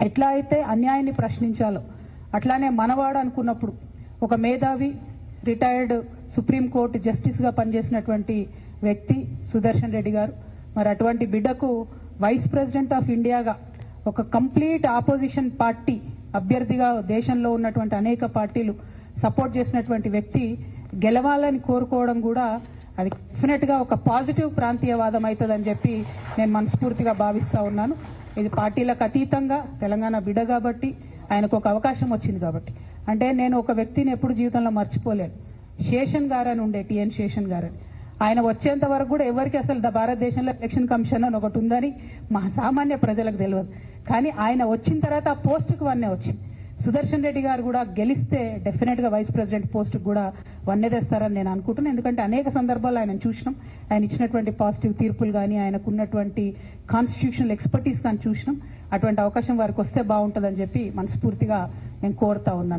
ఎట్లా అయితే అన్యాయాన్ని ప్రశ్నించాలో అట్లానే మనవాడు అనుకున్నప్పుడు ఒక మేధావి రిటైర్డ్ సుప్రీంకోర్టు జస్టిస్గా పనిచేసినటువంటి వ్యక్తి సుదర్శన్ రెడ్డి గారు, మరి అటువంటి బిడ్డకు వైస్ ప్రెసిడెంట్ ఆఫ్ ఇండియాగా ఒక కంప్లీట్ ఆపోజిషన్ పార్టీ అభ్యర్థిగా దేశంలో ఉన్నటువంటి అనేక పార్టీలు సపోర్ట్ చేసినటువంటి వ్యక్తి గెలవాలని కోరుకోవడం కూడా అది డెఫినెట్ గా ఒక పాజిటివ్ ప్రాంతీయవాదం అవుతుందని చెప్పి నేను మనస్ఫూర్తిగా భావిస్తా ఉన్నాను. ఇది పార్టీలకు అతీతంగా తెలంగాణ బిడ్డ కాబట్టి ఆయనకు ఒక అవకాశం వచ్చింది కాబట్టి. అంటే నేను ఒక వ్యక్తిని ఎప్పుడు జీవితంలో మర్చిపోలేను. శేషన్ గారని ఉండే, టిఎన్ శేషన్ గారని. ఆయన వచ్చేంత వరకు కూడా ఎవరికి అసలు భారతదేశంలో ఎలక్షన్ కమిషన్ అని ఒకటి ఉందని మా సామాన్య ప్రజలకు తెలియదు. కానీ ఆయన వచ్చిన తర్వాత ఆ పోస్టుకు వన్నే వచ్చింది. సుదర్శన్ రెడ్డి గారు కూడా గెలిస్తే డెఫినెట్ గా వైస్ ప్రెసిడెంట్ పోస్ట్ కూడా వన్నే తెస్తారని నేను అనుకుంటున్నాను. ఎందుకంటే అనేక సందర్భాల్లో ఆయన చూసినాం, ఆయన ఇచ్చినటువంటి పాజిటివ్ తీర్పులు కానీ ఆయనకు ఉన్నటువంటి కాన్స్టిట్యూషనల్ ఎక్స్పర్టీస్ కానీ చూసినాం. అటువంటి అవకాశం వారికి వస్తే బాగుంటుందని చెప్పి మనస్ఫూర్తిగా నేను కోరుతా ఉన్నాను.